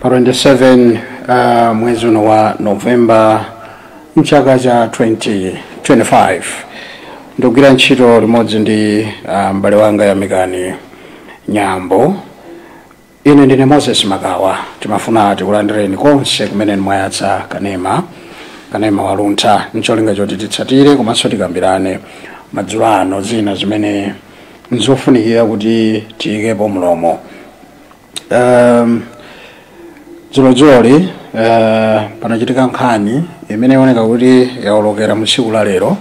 pa 27 mwezi uno wa Novemba mchaka cha 2025 ndogwira ntchito limodzi ndi m'bale wanga Yamikani Nyambo. Ine ndine Moses Magawa. Timafuna tikulandireni konse kumene mwayatsa kanema waluntha ncholinga choti titsatire komanso tikambirane madzulo ano zina zimene nzofunikira kuti tiyikepo mlomo. Dzuloli panachitika nkhani imene yaoneka kuti yaolokera mu tsiku la lero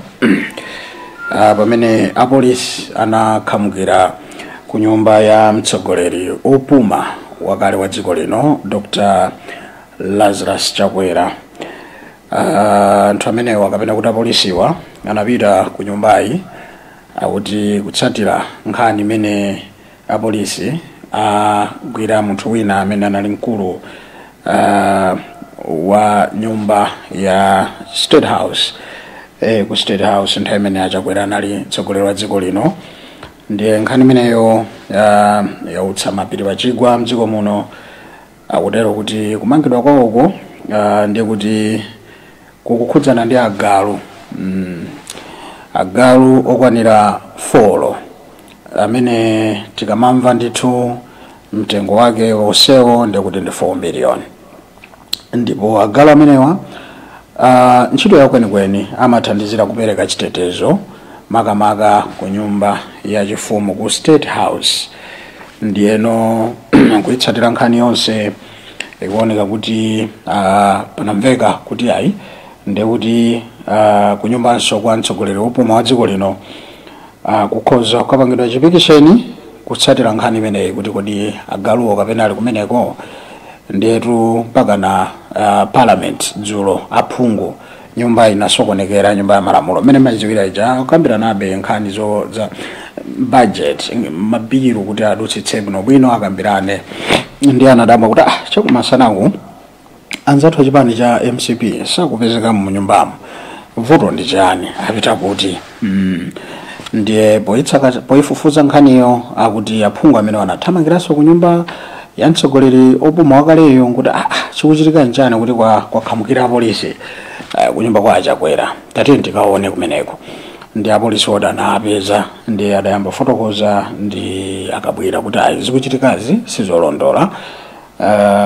pamene apolisi anakhamukira ku nyumba ya mtsogoleri opuma wakale wa dziko lino Dr. Lazarus Chakwera. Anthu amene wakapena kuti apolisiwa anapita ku nyumbayi akuti kutsatira nkhani imene apolisi agwira munthu wina amene anali mkulu wa nyumba ya State House ku State House nthawi imene Chakwera anali mtsogoleri wa dziko lino. Ndiye nkhani imeneyo yautsa mapiri pachigwa mdziko muno akutero kuti kumangidwa kwawoko ndiye kuti kukukhudzana ndi agalu okwanira 4 amene tikamamva ndithu mtengo wake wonsewo ndiye kuti ndi 4 million. Ndipo agalu amenewa ntchito yawo kwenikweni amathandizira kupereka chitetezo makamaka ku nyumba ya chifumu ku State House. Ndiyeno kuitsatira nkhani yonse ikuoneka kuti panamveka kuti ayi ndiye kuti ku nyumbanso kwa mtsogoleri opuma wa dziko lino kukhoza kukapangidwa chipikisheni kutsatira nkhani imeneyi kuti kodi agaluwo kapena ali kumeneko. Ndiyetu mpaka na parliament dzulo aphungu nyumba inasokonekera nyumba ya malamulo mene maziwira ija akambiranabe nkhani za budget mabiru kuti adutsitse bwino akambirane. Ndi anadabwa kuti chakumasanaku anzathu chipani cha MCP sakupezeka mu nyumbamo vuto ndi chani apita kuti ndiye poifufuza nkhaniyo akuti aphungu amene anathamangiranso ku nyumba ya mtsogoleri opuma wakaleyo kuti chikuchitika nchani kuti kwakhamukira apolisi ku nyumba kwa Chakwera. Tati ndikaone kumeneko ndi apolisi odana apeza ndi adayamba fotokoza ndi akabwira kuti zikuchitikazi sizolondola.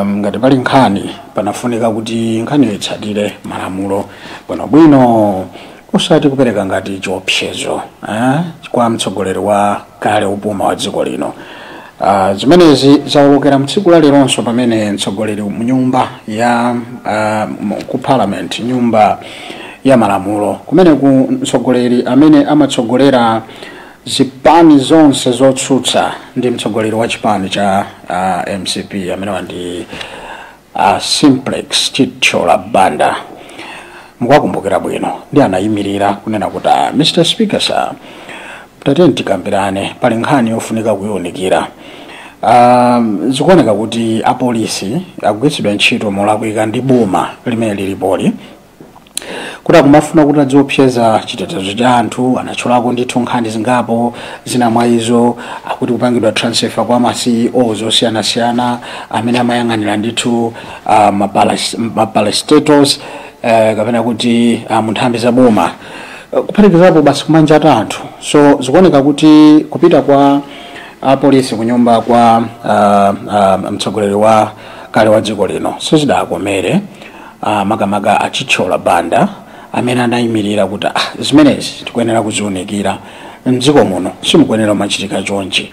Ngati pali nkhani panafunika kuti nkhaniyo itsatire malamulo bwinobwino usati kupereka ngati chiopsezo kwa mtsogoleri wa kale opuma wa dziko lino. Zimenezi zaolokera mtsiku la leronso pamene mtsogoleri mu nyumba ya ku parliament nyumba ya malamulo kumene ku mtsogoleri amene amatsogolera zipani zonse zotsutsa ndi mtsogoleri wa chipani cha MCP amene wandi Simplex Chichola Banda. Mukwakumbukira bwino ndi anayimirira kunena kuti Mr. Speaker sir tatenti tikambirane pali nkhani yofunika kuyonikira. Zikuoneka kuti apolisi akugwiritsidwa ntchito molakwika ndi boma limene lilipoli kuti akumafuna kuti adziopseza chitetezo cha anthu. Anatchulako ndithu nkhani zingapo zina mwa izo akuti kupangidwa transfer kwa ma CEO zosiyanasiyana amene amayang'anira ndithu mapalastatos kapena kuti munthambi za boma kuphatikizapo basi kumanja ta anthu. So zikuoneka kuti kupita kwa apolisi kunyumba kwa mtsogoleri wa kale wa dziko lino sizidakomere makamaka Chichola Banda amene anayimirira kuti zimenezi tikuyenera kuziunikira mdziko muno simukuyenera machitika chonchi.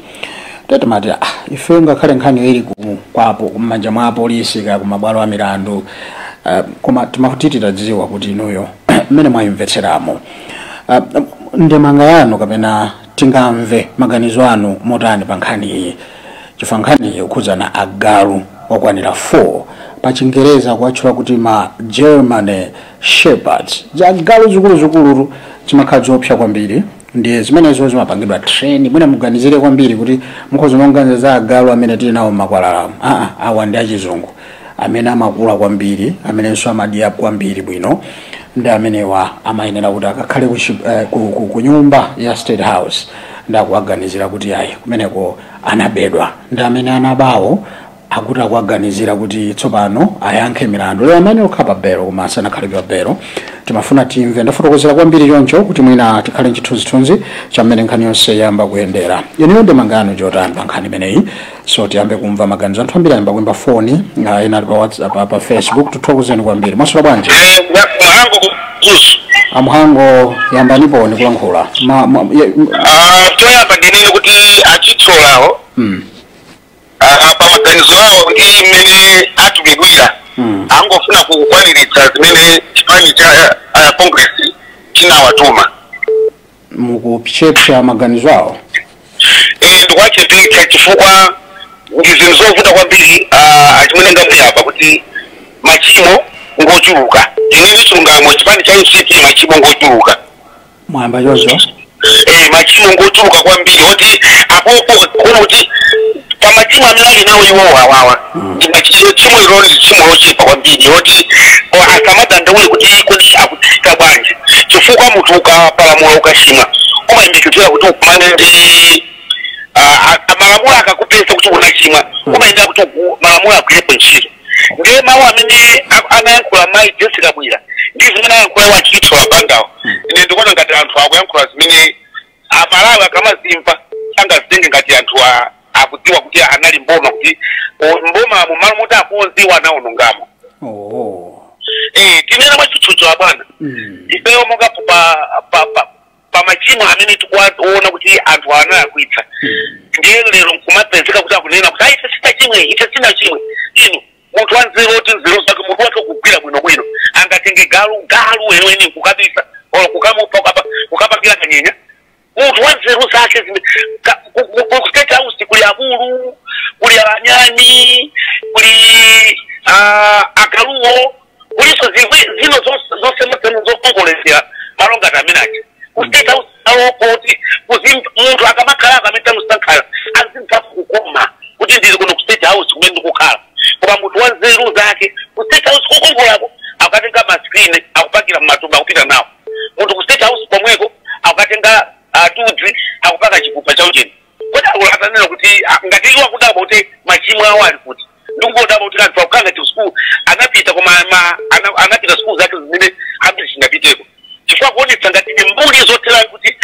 Tatimati ife ngakhale nkhani ili kwapo kumanja mwa apolisi ka kumabwalo a milandu koma timakutitira dziwa kuti inuyo mmene mwayimvetseramo ndemanga yanu kapena tingamve maganizo anu motani pa nkhani iyi. Chifukwa nkhani iyi ikukhudzana agalu okwanira 4 pa Chingereza kuwatchula kuti ma German Shepherds. Agalu zikuluzikulu zimakhala zoopsa kwambiri ndiye zimenezo zimapangidwa train mwina muganizire kwambiri kuti mukhoza nonganza za agalu amene tili nawo makwalalamu. Awa ndi achizungu amene amakula kwambiri amenenso amadya kwambiri bwino ndi amenewa amayenera kuti akakhale ku nyumba ya State House ndakuwaganizira kuti ayi kumeneko anabedwa ndi amene anabawo akuti akuaganizira kuti tsopano ayankhe milandu lero amene okhala belo koma asanakhale pa belo timafuna timve ndafotokozera kwambiri choncho kuti mwina tikhale nchithunzithunzi chamene nkhani yonse yamba kuyendera ineyo ndi mangano chotani pa nkhani imeneyi so tiyambe kumva maganizo anthu ambiri ayamba kuimba foni ena ali pa WhatsApp pa Facebook tuthokozeni kwambiri mwasula bwanji Amhango yambaniponi kulankhula choyamba ndinene kuti achitsolawo pa maganizo awo ndi mmene atulidwira angofuna kukwaniritsa zimene chipani cha Congress chinawatuma mukuchepsa maganizo awo ndikuwachepetsa chifukwa ndi zinthu zovuta kwambiri achimene ngamuyapa kuti machimo ngochuluka inene chilungamo chipani cha MCP machimo ngochuluka mwamba choncho machimo ngochuluka kwambiri oti apopo kuona kuti pamachimo amene ali nawo iwo wawawa ndi machimo ilo ndi chimo lochipa kwambiri oti akamadandaule kuti akutika bwanji chifukwa munthu ukapalamula ukachimwa umayindikira kuti ukumane ndi malamulo akakupesa kuti unachimwa umayendera kuti malamulo akwirepo ntchito ndiye mawu amene anayankhula mayi Jessica Bwira ndi zimene ayankhula wachitsola pandawo ine ndikuona ngati anthu akuyankhula zimene amalawi akamazimva angazitenge ngati anthu akudziwa kuti anali mboma kuti mboma mu malo moti akuonziwa anaonongamo tinena mwachitsola bwana ifeyo mongapo pa machimo amene tikuona kuti anthu anayakwitsa ndiye lero nkumapezeka kuti akunena kuti ife sina chimwe inu munthu wanzeru oti nzeru zake munthu wake kugwira bwinobwino angatenge galu weweni kukabisa olo kukapangira kanyenya munthu wanzeru zake ku State House kuli akulu kuli anyani kuli akaluwo kuliso zino zonse zokongolezera malonga amenachi ku State House awo kuti munthu akamakhala akameta musankhala azimva kukoma kuti ndili kuno ku State House kumene ndikukhala koma munthu wanzeru zake ku State House kukongolako akatenga maskrini akupangira mmatumba akupita nawo munthu ku State House pomweko akatenga tudzi akupaka chikupa cha ujeni kodi akulatanena kuti ngati iwo akudaba kuti machimo awo ali kuti ndingodaba kuti kanthu akukanga ti school anapita koma anapita school zake zimene ambiri chinapiteko chifukwa kuonetsa ngati mbuli zotera kuti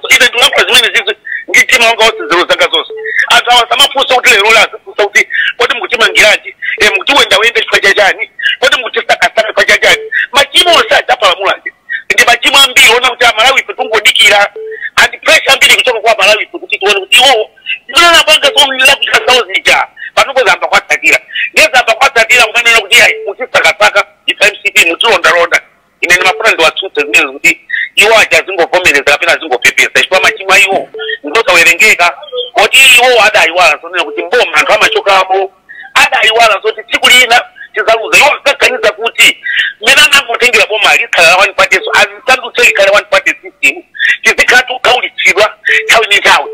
ine ndingampha zimene zizi nditima wanga wonse zero zanga zonse anthu awa samafunsa kuti lero lazifunsa kuti kodi mukutimangiranji mukuti wenda chifukwa chachani kodi mukutisakasaka chifukwa chachani machimo onse adzapalamulanje ndi machimo ambiri ona kuti amalawi ife tungodikira andi pressure ambiri kuchoka kwa amalawi ife kuti tione kuti iwowo ndinonapanga somlila kuchikasawo zija panopo zamba kwatsatira ndiye zamba kwatsatira kumanena kuti ayi mutisakasaka ife MCP mutilondalonda ine ndimafuna ndiwatsutse zimene kuti iwo aja zingovomereza kapena zingopepesa chifukwa machimo ayiwo ngosawerengeka kuti iwo adayiwala sonena kuti mboma anthu amachokamo adayiwala zoti tsiku lina tizaluza iwo akaganiza kuti mmene anangotengera boma likhala la one party so azisandutse likhale one party system tizikhala tukaulitsidwa nthawi ni nthawi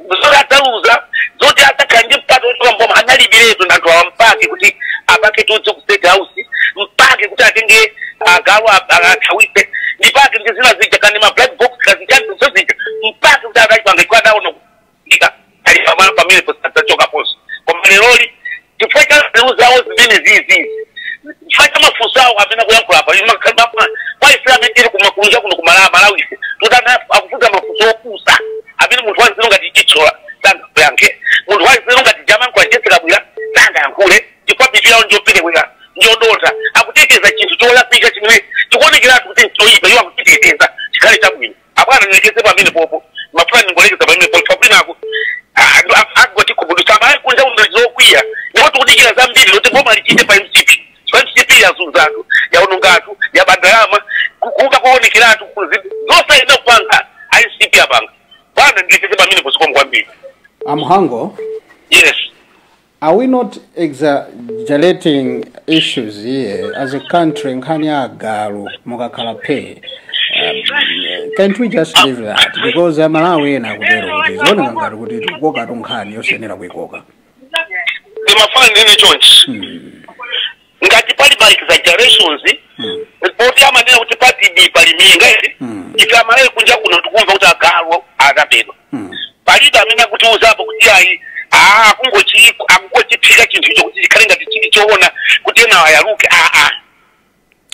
zoti adzaluza zoti adzakhala ndi mpata ochoka mboma analibiretu anthu awampake kuti apake tudzi ku State House mpake kuti atenge galu athawise ndipake ndi zina zija kandi ma black box kazichani zozija mpake kuti akachipanga chikwa adaona kuika ali pamene posadzachoka ponso koma leroli chifukwa cha nzeru zawo zimene zizizi chifukwa cha mafunso awo amene akuyankhula apa kwaisiramu tiri kumakunja kuno kumalawi ife tutana akufunsa mafunso opusa amene munthu wanzeru ngati chitsola sangayankhe munthu wanzeru ngati jamankhula Jessica Bwira sangayankhule chifukwa bibi yawo njopite bwera njodota akuteteza chinthu cholapika chimene chikuonekeratu kuti nchoyipa iwo akuchiteteza chikhale chabwino apana nilekeze pamene popo mafuna ningolekeza pamene popo papinako agoti kubudusa amayi kunja unazokwiya nikuti kudikira zambiri loti boma lichite pa MCP so MCP yazunzatu yaonongatu yabandalama kuka kuonekeratu zonse ina kupanga ICP apanga bwana nilekeze pamene posikomu kwambiri Amhango. Yes. Are we not exaggerating issues here as a country in Kenya Galu Mokakalape? Can't we just leave that? Because Malawi na kudero kuti zona ngati kuti tikukoka tunkhani yosenera kuikoka. Ndimafana nene chonchi. Ngati pali by exaggerations, poti amanena kuti pati di pali minga iti. Ife amalawi kunja kuno tukumva kuti agalu adapedwa. Palibe amene kuti uzapo kuti ayi akungochipika chinthu icho kuti kuti ena ayaluke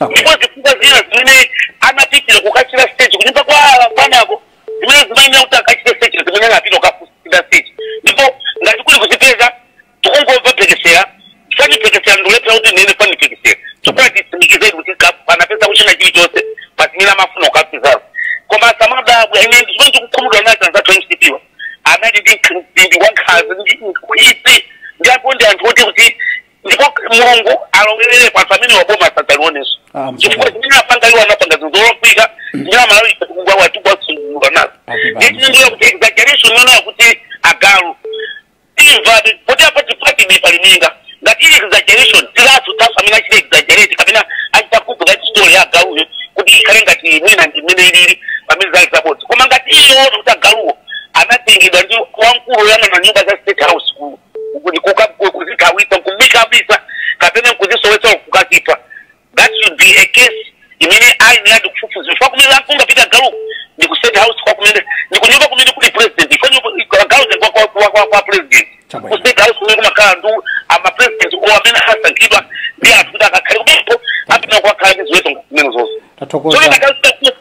ndipo zifika zina zimene anapitira kukachira stage kunyumba kwa panako zimene zimayenera kuti akachire stage zimene anapita kukafusira stage ndipo ngati kuli kuzipeza tikungomva phekesera sanipekesera ndikulephera kuti nene panipekesera chokhala tisimikizeni kuti panapeza kuchina chilichonse pasimene amafuna kukapizazo koma samadabwa ine ndimene ndikukhumudwa nazo anzathu mcp anali ndi wankhazi ndikuipi ndipo ndi anthu oti kuti ndipo mulungu alongerere panthu amene waboma sadzalioneso chifukwa zimene apangaliwa anapanga zizolopika zimene amalawi kungwa watubwasunguka nazo nditinendoya kuti exaggeration imeneyo kuti agalu imva poti apa tipati paliminga ngati ili exaggeration tilatu taso amene achite exaggerate kapena achita kuku ngati story ya agaluyo kuti ikhale ngati mwina ndimene ilili pamene zali zabodzi koma ngati iyoona kuti agaluwo anatengedwa ndi wamkulu yana na nyumba za state house kuzikawisa kumikabisa kapena kuzisowetsa kukakipa that should be a case imene aine yadi kufufuza fa kumene afunga pita galu ndi ku state house kwa kumene ndi kunyumba kumene kuli president kwa galu kwa president ku state house kumene kumakhala ndu ama president kwa amene asankhidwa ndi anthu kuti akakhale kumepo apita kwa khala ziweto kumene zonse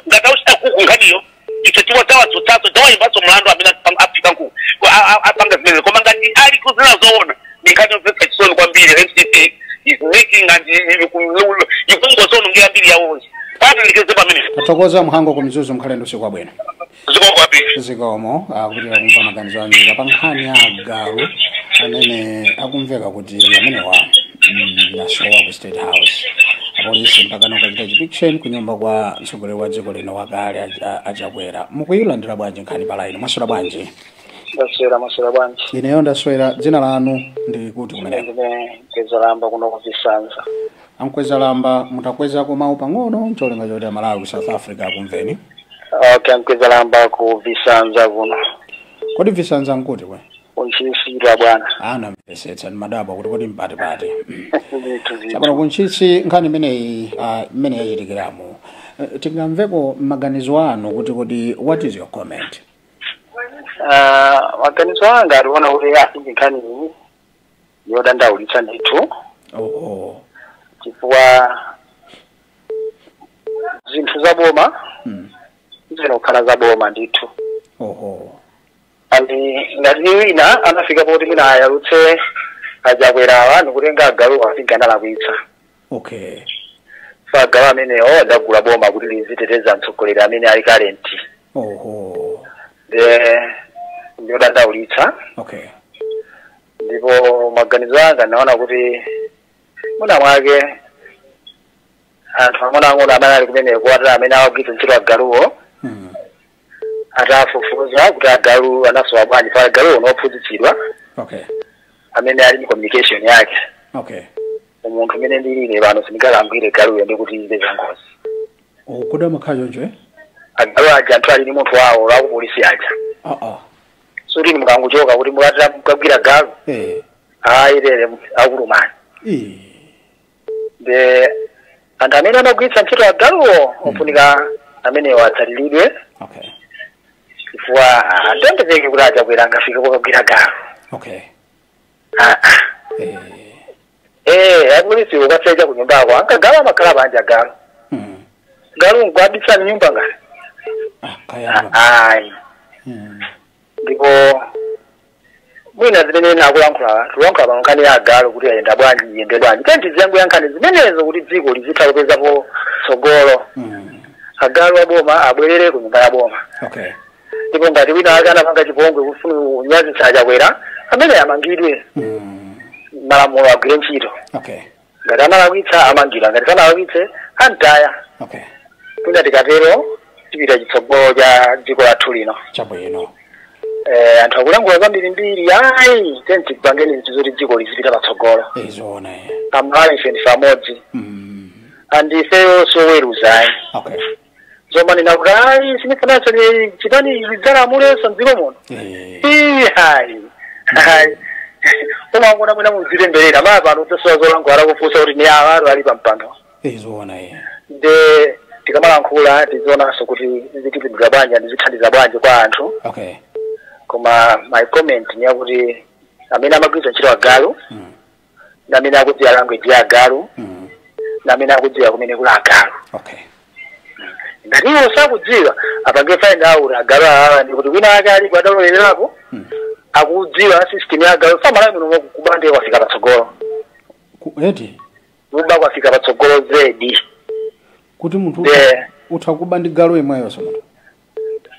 ngakauchita kuku nkhaniyo icho chiwa tawa tawayimbaso mlandu amene afika nkuku apanga zimene koma ngati ali kuzina zoona ndikanyomvetsa chisoni kwambiri MCP is making and ikungosonongera mbiri yawonse patikeze pamene tatokoza mhango kumizuzu mkhalendo usiku wabwino zikomo kupitira kumva maganizo anjika pa nkhani ya agalu amene akumveka kuti amenewa nasowa ku state house apolisi mpakana ukachita chipiction kunyumba kwa mtsogoleri wa dziko lino wakale achakwera mukuyilandira bwanji nkhani palaino mwaswera bwanji Maswera bwanji. Ineyo ndaswera dzina lanu ndi kuti kumene? Kwezalamba kuno kuvisanza. Amkwezalamba mutakweza ko mawu pang'ono ncholenga choti Malawi ku South Africa kumveni. Okay, amkwezalamba ku Visanza kuno. Kodi Visanza nkuti kwe? Kunchisi bwana. Ana mpesetsa ni madaba kuti kodi mpati. Chapano kunchisi nkhani imene yachitikiramo. Tingamveko maganizo anu kuti what is your comment? Maganizo anga aliona ule nkhani yodandaulitsa ndithu. Chifukwa zinthu zaboma zinokhala zaboma ndithu. Andi ngati wina anafika poti mina ayalutse ajakwerawa nikutenga agalu afika ndalakwitsa. Okay. Agalu amenewo adagula boma kuti liziteteza mtsogoleri amene ali kalenti. Yodandaulitsa. Okay. Ndipo maganizo anga naona kuti muna mwake anthu ang'ono amene ali kumene kuwatira amene awagwitsa ntchito agaluwo atafufuza kuti agalu anasowa bwanji pa agaluwo nophunzitsidwa. Okay. Amene ali ndi communication yake. Okay. Umuntu amene ndilile pano sindingalangwire galuyo ndikuti ipeza ngozi. Kuda makhayo nje? Agalu aja anthu ali ndi munthu wawo la ku polisi aja. So tini mukanguchoka kuti mulatira mukagwira galu. Ayirere akulumani. Anthu amene amagwiritsa ntchito agaluwo ofunika amene watsalilidwe. Okay. Chifukwa atendezeke kuti ajakwera angafike kokagwira galu. Okay. Akulisi ukatseja kunyumba kwa ankagalu amakhala banja agalu. Galu ngwabisa nyumba ngale. Ayi. Ndipo mwina zimene nakulankhula tulankhula nkhani ya agalu kuti ayenda bwanji yende bwanji kanti zangu yankhani zimenezo kuti dziko lizitha kupezapo tsogolo. Agalu aboma abwerere ku nyumba ya boma. Okay. Ndipo ngati wina akana panga chipongwe kufuna unyazitsa ajakwera amene amangidwe. Malamulo agwire ntchito. Okay. Ngati amalakwitsa amangira ngati sanalakwitse antaya. Okay. Tunda tikatero tipita chitsogolo cha dziko lathu lino. Chabwino. Anthu akulangula zambiri ayi tenti bangeni zinthu dziko lizipita patsogolo. Izona. Amali ife ndife amodzi. And ifeyo soweruza. Okay. Zoma ninakuti sinifuna chitani zigala muleso mdziko muno. Hayi. Umangona mwina muziremberera mapano tosowa zolangwala kufusa kuti ni abantu ali pampando. Izona. De tikamalankhula tizonaso kuti zikipindula bwanji ndizithandiza bwanji kwa anthu. namene akudziwa language ya agalu namene akudziwa kumene kula agalu. Okay. Ngati iwo sakudziwa apange find out agalu awa ndi kuti wina ake ali kwadalolerapo akudziwa system ya agalu famala muno kubande kwafika patsogolo. Eti Kuba kwafika patsogolo zedi. kuti munthu utha kuba ndi galu imweyo so munthu.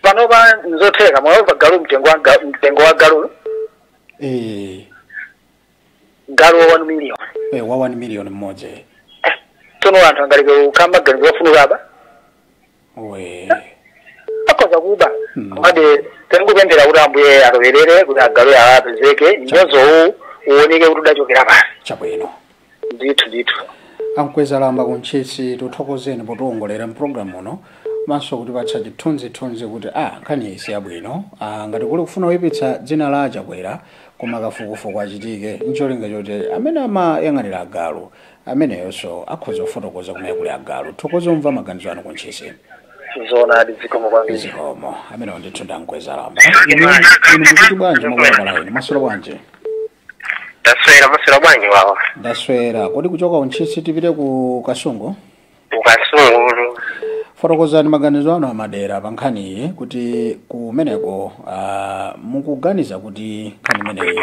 Panopa nzotheka mwa galu mtengo wa galu. Galu wa 1 million. Wa 1 million mmodzi. Tono anthu angalike ukamba ganzi wafunu baba. Akoza kuba. Ade tengupendera kuti ambuye alowerere kuti agalu ya apezeke nyozo uoneke kuti udachokera pasi. Chabwino. Ndithu. Ankweza lamba kunchisi tuthokozeni potiongolera mpulogalamu uno maso kuti patsa chithunzithunzi kuti nkhani isi yabwino ngati kuli kufuna kuyipitsa dzina la Chakwera koma kafukufuku achitike ncholinga choti amene amayang'anira agalu ameneyonso akhoza kufotokoza kumene kuli agalu thokoza umva maganizo anu kunchisi. Zona adi zikomo kwambiri. Zikomo amene ndithu ndangweza lamba. Inu mukuti bwanji mwakwala ine masolo bwanji. Maswera bwanji wawa. Ndaswera kodi kuchoka kunchisi tipite ku Kasungu? Kasungu. Fotokozani maganizo anu amadera pankhani iyi kuti kumeneko mukuganiza kuti nkhani imeneyi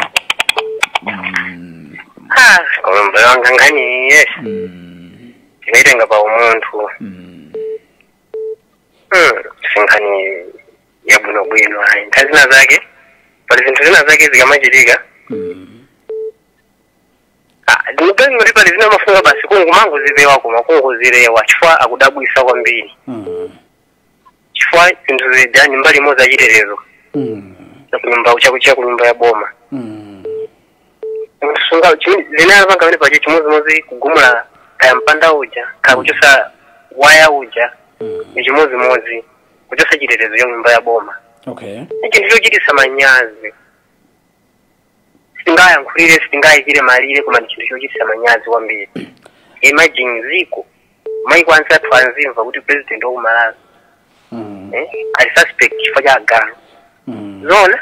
Kolomba yanga nkhani yes. Timaitenga pa umunthu. Sinkhani yabwinobwino ayi ntazina zake pali zinthu zina zake zikamachitika. Ndinopeni kuti pali zina mafunga basi kungumangu zipewa kuma kunguzirewa chifukwa akudabwisa kwambiri. Chifukwa zinthu zida nyumba limodzi achitetezo. Kunyumba uchakuchia kunyumba ya boma. Sunga zina panga wene pacho chimozimozi kugumula kaya mpanda uja kaya kuchosa waya uja ni chimozimozi kuchosa chitetezo ya nyumba ya boma. Okay. Ichi ndicho chitisa manyazi. Singaya nkulire singayikire malire kuma ndicho chitisa manyazi kwambiri. Imagine ziko mai kwanza twanzimva kuti president wa Malawi ali suspect chifukwa cha agalu. Zona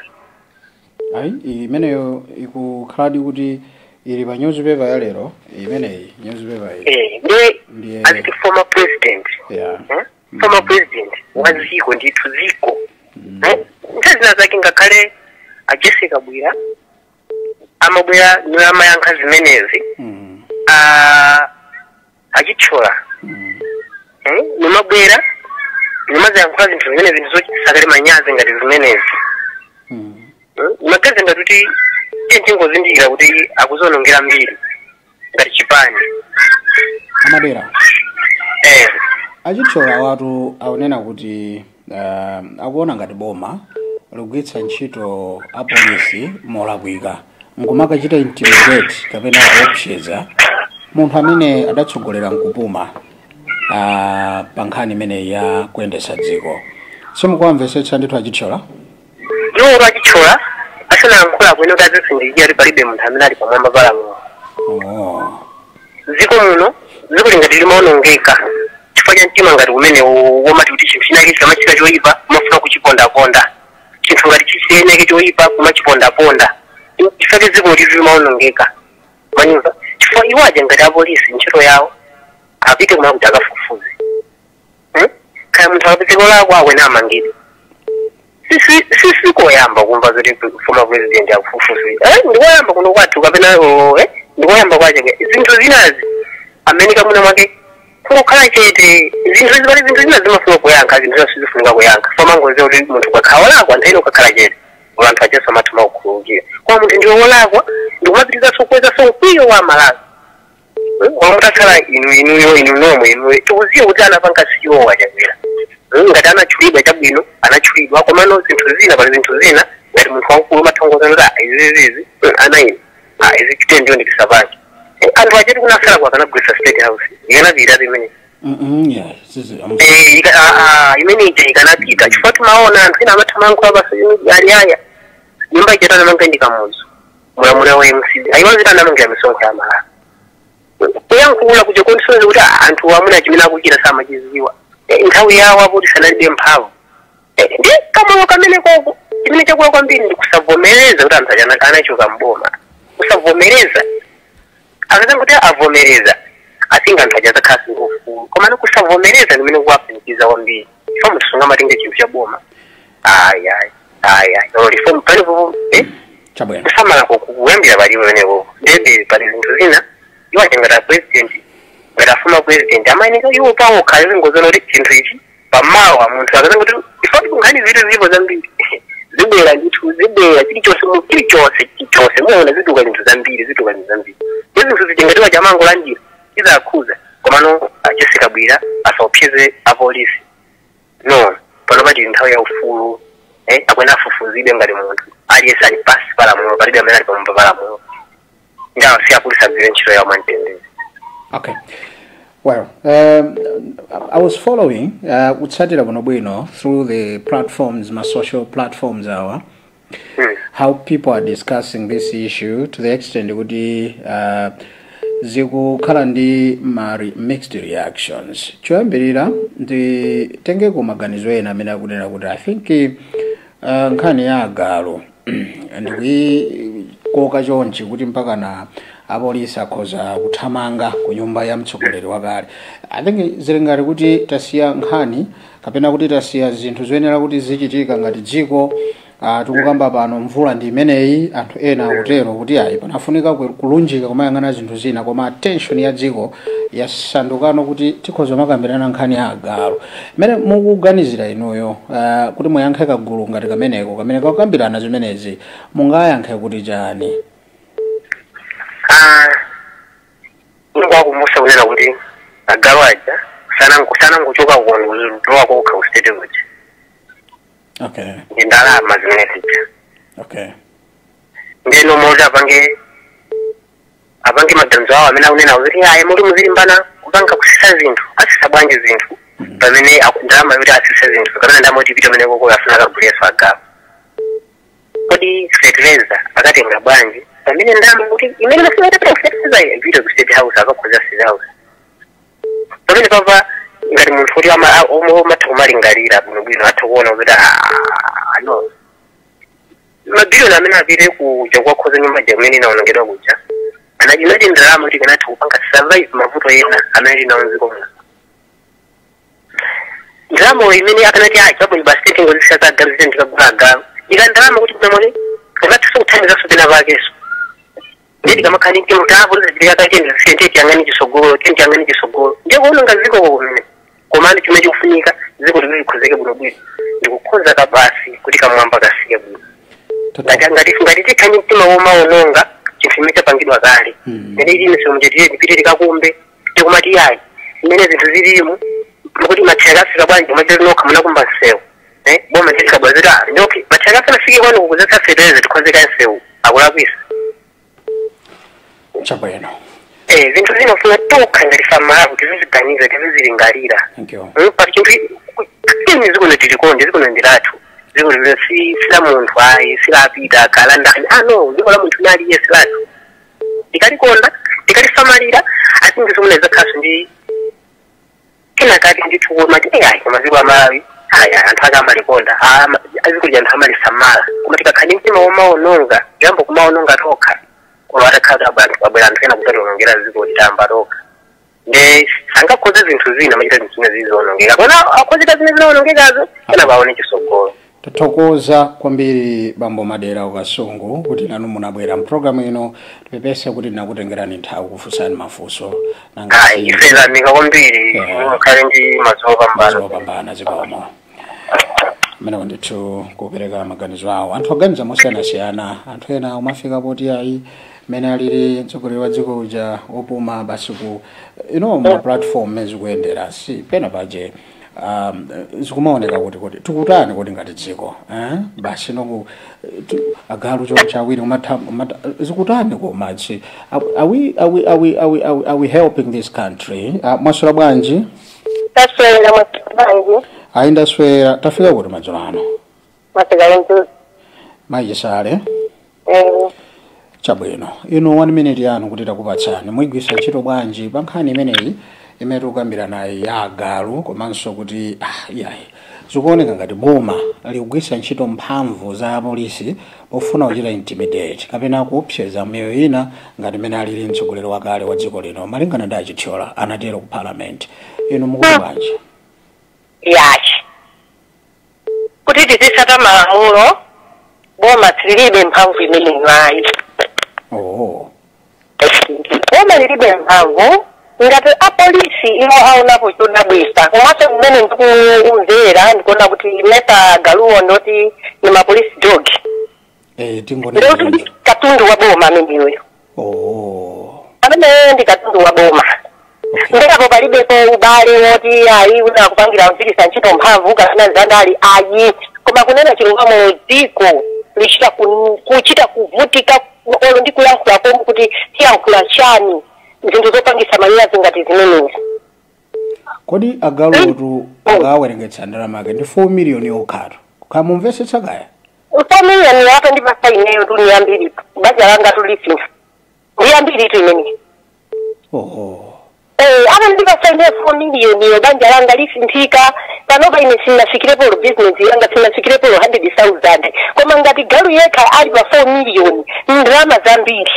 ayi imeneyo ikukhaladi kuti ili pa newspaper ya lero imeneyi newspaper iyi ndiye as the former president former president waziko ndithu ziko ntazina zake ngakhale Jessica Bwira amabwera niwamayankha zimenezi achichola nimabwera nimazayankhula zinthu zimene zinthu zochitisakale manyazi ngati zimenezi magazi ngatuti tintingozindikira kuti akuzonongera mbiri ngati chipani amadera achichola watu aonena kuti akuona ngati boma ligwiritsa ntchito apolisi molakwika nkumakachita intimidate kapena kuopseza munthu amene adatsogolera mkupuma pa nkhani imeneyi ya kuyendetsa dziko. Simukuwamvetsetsa ndithu achichola? Iwo achichola asanayankhula bwino kuti azisindikira kuti palibe munthu amene ali pamwamba palamulo. Dziko muno dziko lingati limaonongeka chifukwa cha mtima ngati umene womati kuti chinthu chinake chikamachita choyipa umafuna kuchipondaponda, chinthu ngati chiseneke choyipa kumachipondaponda chifukwa dziko limaonongeka. Manyumva chifukwa iwo aja ngati apolisi ntchito yawo apite kumene kuti akafufuze. Kaya munthu akapezeko lako awene amangidwe. Sisi koyamba kumva zoti former president akufufuze. Ndikoyamba kuno kwathu kapena ndikoyamba kwache zinthu zinazi amenika muno mwake kukhala chete zinthu zibali zinthu zina zimafuna kuyankha zinthu zizifunika kuyankha famangoze kuti munthu kakhala lako anthaino kakhala chete anthu achesa matuma kukhululukira kwa munthu ndiwo lakwa ndikumapitiriza sokweza sonkwiyo wa Malawi wamutakhala inu nomwe tikuziye kuti anapanga siwo wachakwera ngati anachulidwa chabwino anachulidwa komano zinthu zina pali zinthu zina ngati munthu wankulu mathongoza kuti izizizi anaini izi chitendiyo ndikisapanje anthu acheti kunasala kwa kanagwisa state house ikanapita imene imene ija ikanapita chifukwa timaona anthu ina amathamankhula basa aliyaya nyumba ijata namanga ndikamuzo mulamulira wa MCD ayiwazita namanga ya misonkho ya Malawi kuyankhula kuja kondisoneza kuti anthu amuna chimene akuchita samachiziwa nthawi yawo apo tisanalibe mphamvu ndi kama kamene koko chimene chakula kwambiri ndi kusavomereza kuti anthu anachoka mboma kusavomereza akazangu kuti avomereza asinga anthu ajaza khasi ngofulu koma nokusavomereza nimene kuwapanikiza kwambiri ifo munthu sungamatenge chinthu cha boma reform palipo kusamala kuyambira palipo penepo ndebe pali zinthu zina iwo achengeta president ngati afuma president amayeneka iwo pawo khale ngozona kuti chinthu ichi pamawa munthu akazanga kuti ifoti kunkhani zitu zipo zambiri zibwera ndithu zibwera chilichonse muona zituka zinthu zambiri zinthu zichengetiwa chamangolandira izakhuza komano Jessica Bwira asaopseze apolisi no pano pati nthawi ya ufulu akwena afufuzidwe ngati munthu aliyese ali pasi palamulo palibe amene ali pamwamba palamulo ngawo siyapolisi agwire ntchito yawo mwamtendere. Okay. Well, I was following utsatira bwino through the platforms, my social platforms how people are discussing this issue to the extent kuti zikukhala ndi mixed reactions. Choyambirira nditenge ku maganizo ena amene akunena kuti I think nkhani ya Agalu ndikukoka chonchi kuti mpaka na apolisi akhoza kuthamanga ku nyumba ya mtsogoleri wakale. I think zili ngati kuti tasiya nkhani kapena kuti tasiya zinthu zoyenera kuti zichitika ngati dziko tikukamba pano mvula ndi imeneyi anthu ena akutero kuti ayi panafunika kulunjika kumayang'ana zinthu zina koma attention ya dziko yasandukano kuti tikhoza makambirana nkhani ya Agalu. Mene mukuganizira inuyo kuti muyankhe kagulu ngati kameneko kamene kakambirana zimenezi mungayankhe kuti chani? Ngwakumusa kunena kuti Agalu aja sana nguchoka kuondoa kwa state kuti. Okay. Ndalama zimene zija. Okay. Ndeno moja apange maganizo awo amene akunena kuti ayi muli muzilimbana kupanga kusisa zinthu asisa bwanji zinthu pamene ndalama kuti asisa zinthu kapena ndamoti pita amene koko afuna kaguleso Agalu. Kodi fertilizer akatenga bwanji pamene ndalama kuti imene nafuna ita fertilizer ipita ku state house akakhoza state house. Pamene papa ngati munthu kuti mathakumalingalira bwinobwino athakuona kuti no mabiliyoni amene apite kuja kwakhoza nyumba jamene inaonongedwa kuja anajinadi ndalama kuti kanatha kupanga survive mavuto ena amene inaonziko muna ndalama imene akanati chabwino basi tengozi za Agalu zitendika kugula Agalu ika ndalama kuti pamene kanatha kuthandiza sopena pakeso ndeti kamakhani kuti mutavu zidika kachenda sente tiyangani chisogolo ndiye kuononga ziko kumene komani chimene chikufunika ziko likhozeke bwinobwino ndikukhoza kabasi kuti kamwamba kasike bwino ngati tikhani mtima womaononga chinthu chimene chapangidwa kale mene ili misomo mjetire ndipite likakumbe tikumati yayi imene zinthu zilimu kuti matheka afika bwanji machero nokha muna kumba nsewu boma tikabwazira ndoki matheka afike kwanu kukuzatsa fertilizer tikhozeka nsewu akulakwisa chabwino. Zinthu zinofuna tokha ngati famala kuti ziziganiza tizilingalira. Thank you. Pali chinthu chini zikuno tilikonde zikuno ndiratu zikuno sila munthu ayi silapita kalanda no ziko la munthu nali yesilatu tikalikonda tikalisamalira asingi somuneza khasu ndi kina kati ndituona kuti ayi koma ziko amawi anthu akamalikonda azikuja anthu amalisamala koma tikakhani mtima womaononga jambo kumaononga tokha kuwata kaza abantu babelana tena kutalongera ziko litamba toka nde sangakoze zinthu zina machita zinthu zizonongeka kona akoze zinthu zinonongekazo kana baone chisogolo. Tathokoza kwambiri Bambo Madera Ukasungu kuti nanu munabwera mprogramu ino tipepese kuti nakutengerani nthawi kufunsani mafunso nanga ifeza nika kwambiri kale ndi mazopambana zikomo mene ndithu kupereka maganizo awo anthu aganiza mosiyanasiyana anthu ena umafika poti ayi mene alili mtsogoleri wa dziko uja opuma basi ku ma platform ezikuyendera si pena paje zikumaoneka kuti tikutani kuti ngati dziko basi noku Agalu chawiri zikutani komachi are we helping this country maswera bwanji taswera bwanji ayindaswera tafika kuti madzulano masigalo mayisale chabwino ino 1 minute yanu kuti takupatsani mwigwisa ntchito bwanji pa nkhani imeneyi imene tikukambira naye ya Agalu komanso kuti yayi zikuoneka ngati boma likugwiritsa ntchito mphamvu za polisi pofuna kuchita intimidate kapena kuopseza miyoyo ina ngati mene alili mtsogoleri wakale wa dziko lino malingana ndi Achithyola anatero ku parliament. Inu mukuti bwanji? yachi kuti tizisata malamulo boma sililibe mphamvu imeneyo ayi. Boma lilibe mphamvu ngati apolisi iwo aonapo chodabwitsa komanso kumene ndikumvera ndikuona kuti Mesa Galuwo ndoti ni mapolisi dog. Tingonena katundu wa boma ameneyo. Amene ndi katundu wa boma. Ndikapo palibepo ubale woti ayi una kupangira mpirisa ntchito mphamvu kapena zandali ayi koma kunena chilungamo dziko lichita kuchita kuvutika olo ndi kuyankhula pomwe kuti tiyankhula chani zinthu zopangisa malira zingati zimenezi. Kodi Agaluwotu akawerengetsa ndalama ake ndi 4 million yokhatu kamumvetsetsa kaya? 4 million yapo ndi pasa ineyo tuliyambiri banja langa tulifinsa ndiyambiri tu imeneyi. Apa ndi pasa ineyo 4 million yo banja langa lifinthika panopa ine sinafikirepo business yanga sinafikirepo 100,000 koma ngati Galu yekha ali pa 4 million ndalama zambiri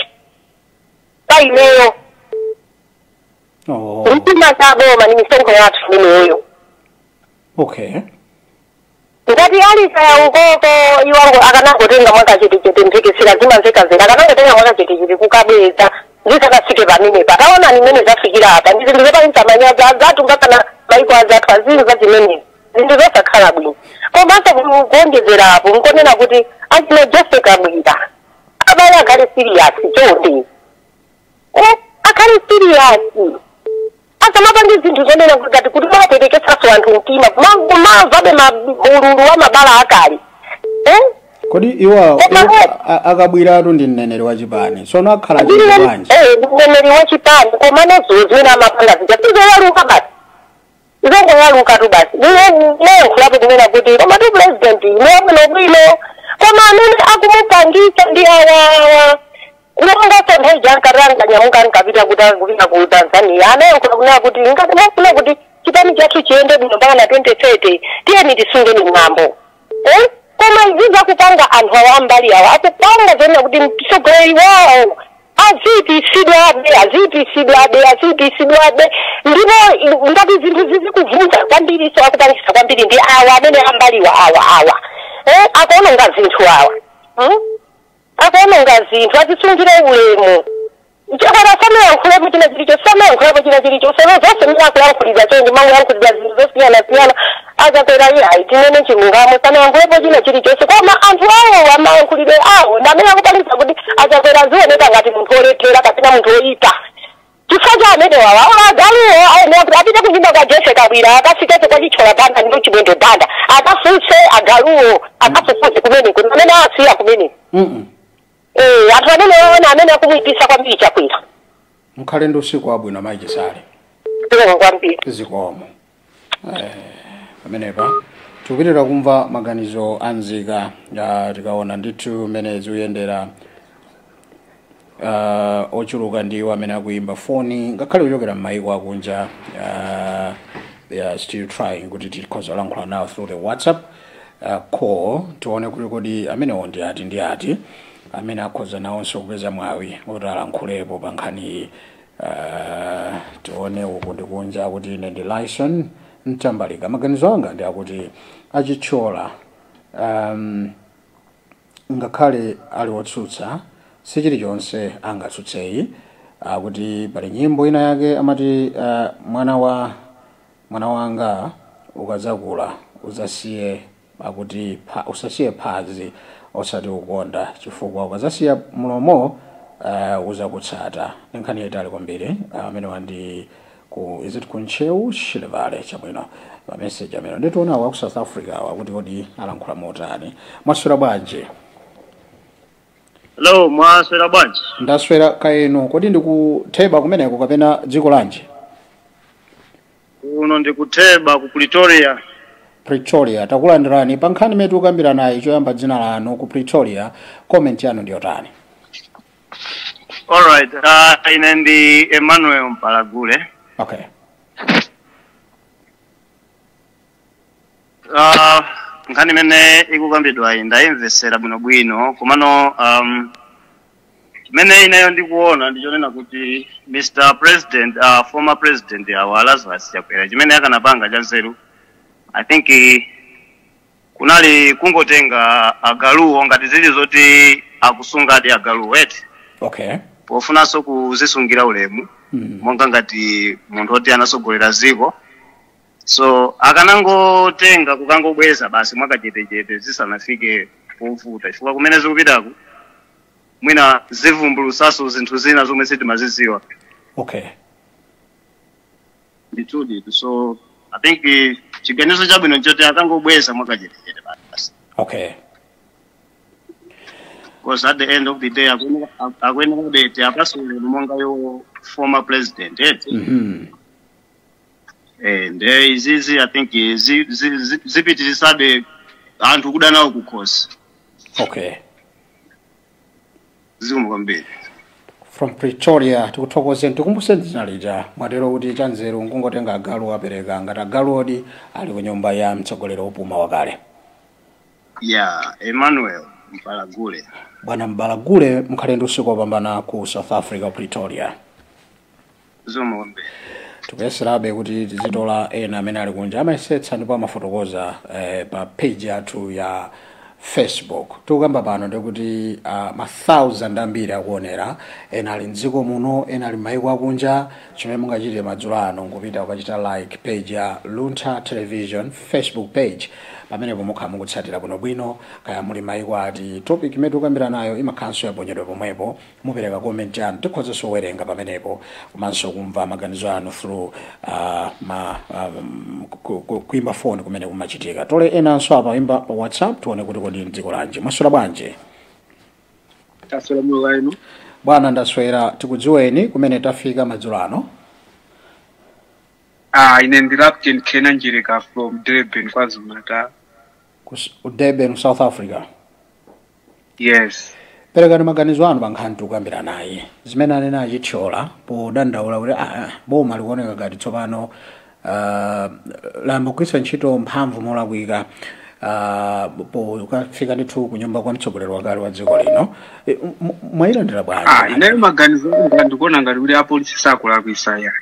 pa ineyo. Mtima saboma ni misonkho yathu imeneyo. Ngati ali saya ukoko iwango akanangotenga mwaka chete mpikisira zimamveka zera akanangotenga mwaka chete kukabeza zisakafike pamene pataona nimene zafikira apa ndi zinthu zopanisa manyazi azathu ngakana maiko azathu azinza zimene zinthu zosakhala bwino komanso kuongezerapo nkonena kuti achina Joseph Kabwira abale akhale serious chonde akhale serious asamapanga zinthu zonena ngati kuti maperekesaso anthu mtima kumavabe ululu wa mabala akali. Kodi iwa Akabwiratu ndi mneneri wa chipani sono akhala chiti bwanji? Mneneri wa chipani koma nazo zimene amapanga zija sizoyaluka basi zongoyaluka tu basi neyankhulapo kunena kuti koma tu president ineabwino bwino koma amene akumupangisa ndi awawa unanga santhawi jankaranga nyamuka nkapita kupita ku Tanzania anayankhula kunena kuti ngati mafuna kuti chipani chathu chiyende bwino mpaka na 2030 tiyeni tisunge ni ng'ambo. Koma izi zakupanga anthu awa ambali awa akupanga zonena kuti mtsogoleri wawo azitisidwabe ndipo ngati zinthu zizikuvunja kwambiri so akupangisa kwambiri ndi awa amene ambaliwa awa akaononga zinthu awa akaononga zinthu atisungire ulemu chakora samayankhulapo china chilichonse samayankhulapo china chilichonse zonse mene akuyankhulira chonje makuyankhulira zinthu zosiyana-siyana azakwera ihayi tinene chilungamo samayankhulapo china chilichonse koma anthu awo amayankhulire awo ndamene akupangisa kuti azakwera zioneka ngati munthu olephera kapena munthu oyipa chifukwa cha amene wawa Agaluwo ayenera kuti apite kunyumba kwa Joseph Kabwira akafikese kwa Chithyola banda ndi chibwendo banda akafunse Agaluwo akafufuze kumene kuti amene asiya kumene. Anthu amene waona amene akumuyipisa kwambiri chakwera. Mukhale ndi usiku wabwino machisale. Kwambiri. Zikomo. Pamenepa tikupitira kumva maganizo anzika tikaona ndithu mmene zikuyendera ochuluka ndiwo amene akuimba foni ngakhale kuchokera m'mayiko akunja they are still trying kuti tikhoza kulankhula nawo through the WhatsApp call tione kuti kodi amenewo ndi ati amene akhoza nawonso kupeza mwawi kuti alankhulepo pa nkhani tione uku ndikunja kuti ine ndi Lyson Mtambalika. Maganizo anga ndi akuti Achithyola ngakhale ali wotsutsa sichilichonse angatsutseyi kuti pali nyimbo ina yake amati mwana wanga ukadzakula usasiye phazi osati ukonda chifukwa ukadzasiya mlomo uzakutsata. Nkhani yaitali kwambiri amene wandi is it Kunchewu Shilevale chabwino pa message amene nditiona wa ku South Africa wakuti kodi alankhula motani. Mwaswera bwanji? Hello, mwaswera bwanji? Ndaswera kaeno. Kodi ndikutheba kumeneko kapena dziko lanji? Uno ndikutheba ku Pretoria. Takulandirani pa nkhani imene tikukambira nayo choyamba dzina lanu ku Pretoria. Comment yanu ndiyo tani? All right. Ine ndi Emmanuel Mpalagule. Okay. nkhani imene ikukambidwa iyi ndayimvesera bwinobwino komano imene inayo ndikuona ndichonena kuti Mr. President, former president wa Lazarus Chakwera chimene akanapanga cha nzeru, I think kunali kungotenga agaluwo ngati zili zoti akusungadi agaluwo eti. Okay. Pofunanso kuzisungira ulemu monga ngati munthu oti anasogolera ziko. So akanangotenga kukangobweza basi mwakachetechete zisanafike povuta chifukwa kumene zikupitako mwina zivumbulusaso zinthu zina zomwe sitimaziziwa. Okay. Nditudi. So I think chiganizo chabwino nchoti akangobweza mwakachetechete basi. Okay. Because at the end of the day akwenera bete apasule monga yo former president and izizi I think zipitirisabe anthu kudanawo kukhosi. Okay. Zikumkwambiri. From Pretoria tikuthokoze tikumbuse ndinalija mwatero kuti chanzeru nkungotenga agalu apereka ngati agalu odi ali ku nyumba ya mtsogoleri opuma wakale. Yeah, Emmanuel Mbalagule. Bwana Mbalagule mkhalendo usiku wopambana ku South Africa Pretoria. Zomombe. Tukuyeserabe kuti tizitola ena amene ali kunja amayesetsa ndipo amafotokoza pa page yathu ya Facebook. Tukamba pano ndikuti ma 1000 ambiri akuonera ena ali mdziko muno ena ali maiko akunja chimene mungachite madzulo ano nkupita ukachita like page ya Lunta Television Facebook page pamene pomukha mukutsatira bwinobwino kaya muli maiko ati topic imene tukambira nayo imakhanso yaponyedwa pomwepo mupereka comment yanu tikhozanso kuwerenga pamenepo komanso kumva maganizo anu through kuimba phone kumene kumachitika. Tole enanso apa imba pa WhatsApp tuone kuti kodi mdziko lanji mwaswera bwanji. Taswera mwa inu. Bwana ndaswera tikudziweni kumene tafika madzulo ano. Ine ndi Captain Kenan Njirika from Durban, KwaZulu-Natal. Durban, South Africa. Yes. Perekani maganizo anu pankhani tukambira naye. Zimene anena achithyola podandaula kuti boma likuoneka ngati tsopano lamugwiritsa ntchito mphamvu molakwika kufika ndithu kunyumba kwa mtsogoleri wakale wa dziko lino. Mwayilandira bwanji? Ine maganizo ndikuona ngati kuti apolisi sakulakwisa ya.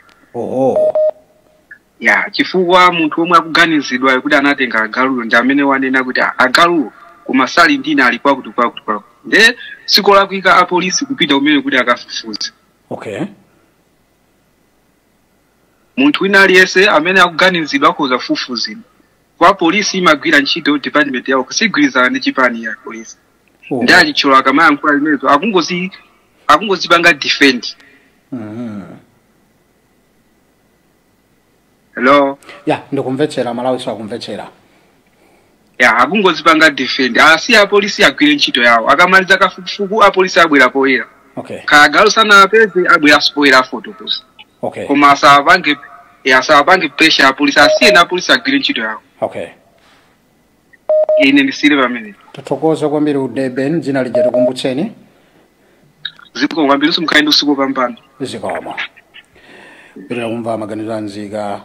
Ya, chifukwa munthu omwe akuganizidwa kuti anatenga agalulo ndi amene wanena kuti agalulo kumasali ndina alikuwa kuti kwa. Nde sikolakwika apolisi kupita umene kuti akafufuze. Okay. Munthu wina aliyese amene akuganizidwa akhoza kufufuzidwa. Kwa polisi imagwira ntchito department yawo kusigwirizana ndi chipani ya polisi. Ndi achitcholo akamayankhula limenezo akungozipanga defend. Hello. Yeah, ndikumvetsera Malawi sakumvetsera. Yeah, akungozipanga defend. Asi apolisi agwire ntchito yawo. Akamaliza kafukufuku apolisi abwera poyera. Okay. Kagalu sana apeze abwera spoiler photos. Okay. Koma sabange pressure apolisi asiye na apolisi agwire ntchito yawo. Okay. Ine ndi Silver minute. Tuthokoza kwambiri uDurban dzina lija tikumbutseni. Ziko kwambiri sumkhaenda usiku pambano. Zikoma. Bila kumva maganizo anzika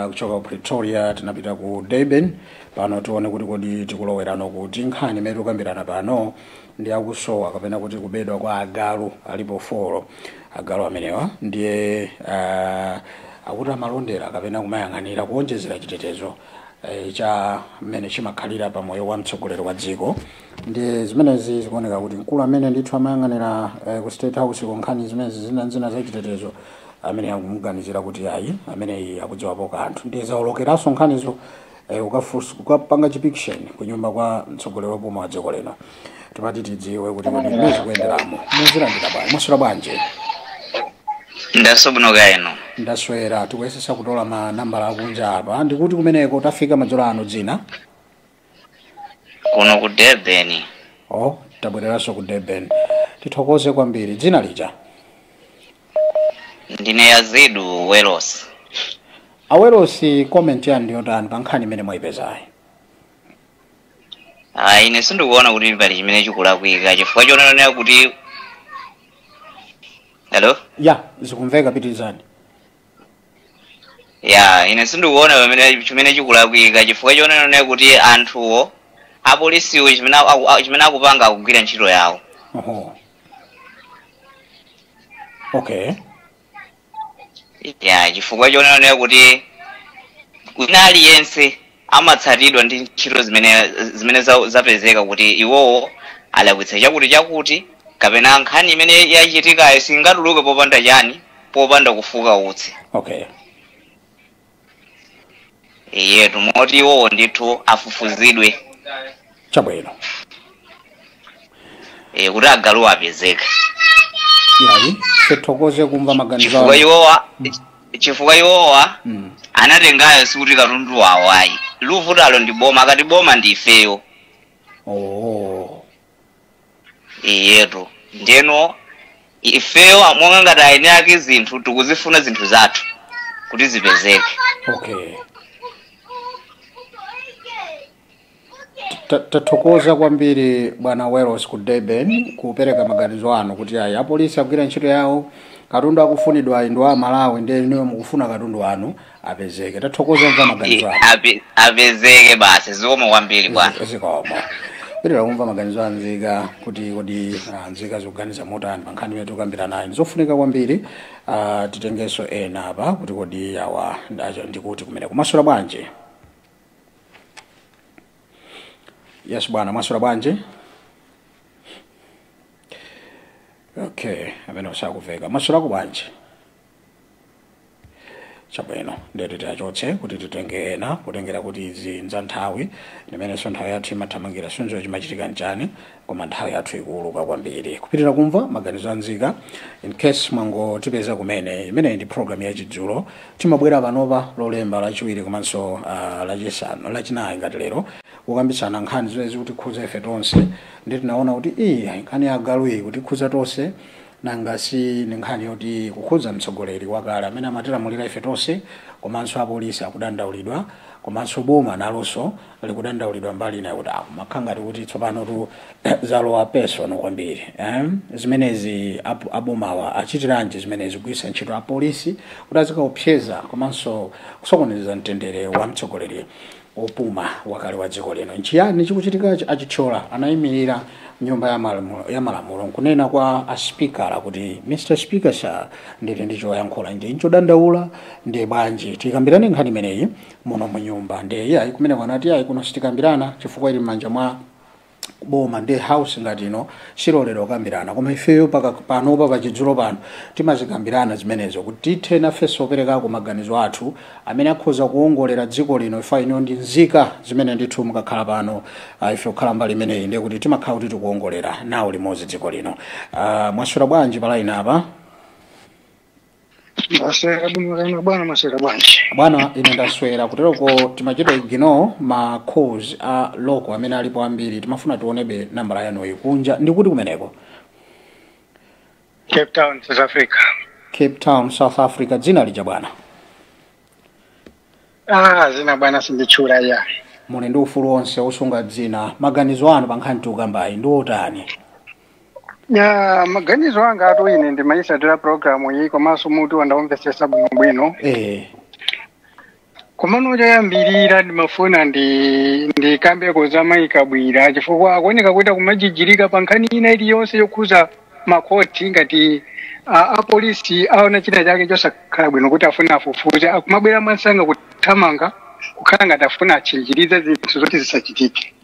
kuchoka ku Pretoria tinapita ku Durban pano tuone kuti kodi tikulowerano kuti nkhani imene tukambirana pano ndi akusowa kapena kuti kubedwa kwa agalu alipo 4 agalu amenewa ndiye akuti amalondera kapena kumayang'anira kuonjezera chitetezo cha mmene chimakhalira pa moyo wa mtsogoleri wa dziko. Ndiye zimenezi zikuoneka kuti mkulu amene ndithu amayang'anira ku State House ku nkhani zimenezi zina za chitetezo amene akumuganizira kuti ayi amene akudziwapo kanthu ndiye zaolokeranso nkhanizo ukapanga chipikisheni ku nyumba kwa mtsogoleri wopuma wa dziko lino. Tipati tidziwe kuti kodi mwezi kuyenderamo muzilandira bwanji mwaswera bwanji. Ndasobunoka ino. Ndaswera tikuyesesa kutola manambala akunja apa ndikuti kumeneko tafika madzulo ano dzina kuno ku Durban. Tabwereranso ku Durban. Tithokoze kwambiri dzina lija. Ndine Yazidu Welos. Awelosi comment yanu ndiyotani pa nkhani imene mwayipezayi? Ine sindikuona kuti pali chimene chikulakwika chifukwa chonena kuti Hello? Yeah, zikumveka pitizani. ya ine sindikuona pamene chimene chikulakwika chifukwa chonena kuti anthuwo apolisiwo chimene akupanga akugwira ntchito yawo. Okay. Ya chifukwa chonena kuti wina aliyense amatsatidwa ndi ntchito zimene zapezeka kuti iwowo alakwitsa chakuti kapena nkhani imene yachitikayo singatuluke popanda chani popanda kufuka utsi. Okay. Yetu moti iwowo ndithu afufuzidwe. Chabwino. Kuti agalu apezeka. Yayi, sithokoze kumva maganizo. Chifukwa iwowa anatengayo sikuti katundu wawo ayi. Luvutalo ndi boma akati boma ndi ifeyo. Yetu ndeno ifeyo monga ngati aine ake zinthu tikuzifuna zinthu zathu kuti zipezeke. Okay. Tathokoza kwambiri bwana Weros ku Durban kupereka maganizo anu kuti ayi apolisi agwira ntchito yawo, katundu akufunidwa ayi ndo Malawi ndi niwe mukufuna katundu wanu apezeke. Tathokoza kumva maganizo anu. Apezeke basi zikomo kwambiri bwana. Zikomo. Bwera kumva maganizo anu Nzika kuti kodi Nzika zoganiza motani pankhani yetu kambira naye. Zofunika kwambiri titengeso ena apa kuti kodi awa ndikuti kumene kumasula bwanje. Yes bwana, masura bwanje. Okay, amene usakuveka. Masura kubwanje. Chabwino, ndeti tachotse kuti titengena kutengera kuti izi nzanthawi ndimene nthawi yathu imathamangira sunzo chimachitika njani koma nthawi yathu ikuluka kwambiri. Kupitira kumva maganizo a Nzika in case mwango tipeza kumene imene ndi program ya chidzulo timabwera panopa lolemba lachiwiri komanso lachisanu lachinayi ngati lero kukambitsana nkhani zimene kuti khuza ife tonse ndi tinaona kuti nkhani ya agalu kuti khuza tonse nangasi ni nkhani yoti kukhuza mtsogoleri wakale amene amatilamulira ife tonse komanso apolisi akudandaulidwa komanso boma nalonso likudandaulidwa mbali nayo kuti makhangati kuti tsopano tu zalowa personal kwambiri zimenezi abomawa achitiranji zimenezi kugwiritsa ntchito apolisi kuti azikaopseza komanso kusokoneza mtendere wa mtsogoleri opuma wakale wa dziko lino. Nchiyani chikuchitika achichola anayimirira nyumba ya malamulo kunena kwa aspikala kuti Mr. Speaker sir nditi ndichoyankhula ndi nchodandaula ndi bwanji tikambirane nkhani imeneyi muno mu nyumba ndi ayi kumene kwanati ayi kuno sitikambirana chifukwa ili manja mwa boma ndi house ngati ino silolero kambirana koma ifeyo panopa pachidzulo pano timazikambirana zimenezo kuti tithe nafenso operekako maganizo athu amene akhoza kuongolera dziko lino ifa ino ndi Nzika zimene ndithu mukakhala pano ife kukhala mbali imeneyi ndi kuti timakhala kuti tikuongolera nawo limodzi dziko lino. Mwaswera bwanji palaina apa? Maswera bwana maswera bwanji. Bwana ine ndaswera kuteroko timachita igino ma calls a loko amene alipo ambiri timafuna tuonebe nambala yanu ikunja ndikuti kumeneko. Cape Town, South Africa. Cape Town, South Africa. Dzina lija bwana? Zina bwana sindichula ya. Mune ndi ufulu wonse usunga dzina. Maganizo anu pankhani tukambayi ndi otani? Ya maganizo anga atu ine ndimayisatira programu iyi komanso mutu wandaomvesesa bwino. Komano choyambirira ndimafuna ndikambe kozamaika bwira chifukwa akuoneka kuita kumajijirika pankhani ina iliyonse yokhuza makoti ngati apolisi aona china chake chosakhala bwino kuti afuna afufuze akumabwera mwansanga kuthamanga kukhala ngati afuna achinjirize zinthu zoti zisachitike.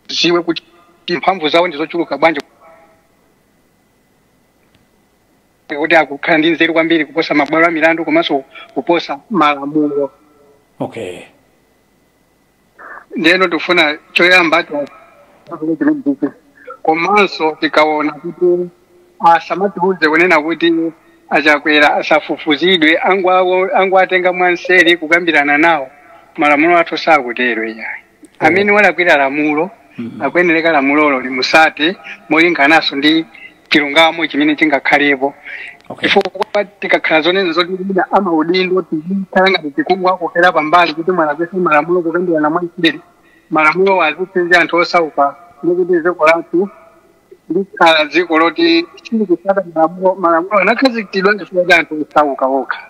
Ziwe kuti mphamvu zawo ndizochuluka bwanji kuti akukhala ndi nzeru kwambiri kuposa mabwalo a milandu komanso kuposa malamulo. Okay. Ndeno tufuna choyamba komanso tikaona kuti asamatiuze kunena kuti achakwera asafufuzidwe angu atenga mwanseri kukambirana nawo malamulo athu sakutero ya. Amene walakwira lamulo akwenereka lamulolo limusate molinganaso ndi chilungamo chimene chingakhalepo. Chifukwa tikakhala zonene zotilira amaudindo tikhala ngati tikungwa kukhera pambali kuti mwalakwisa malamulo kukambirana mwanseri malamulo wazipinza anthu osauka ndikuti dziko lathu ndikhala dziko loti chili kusata malamulo anakhazikitsidwa chifukwa cha anthu osauka okha.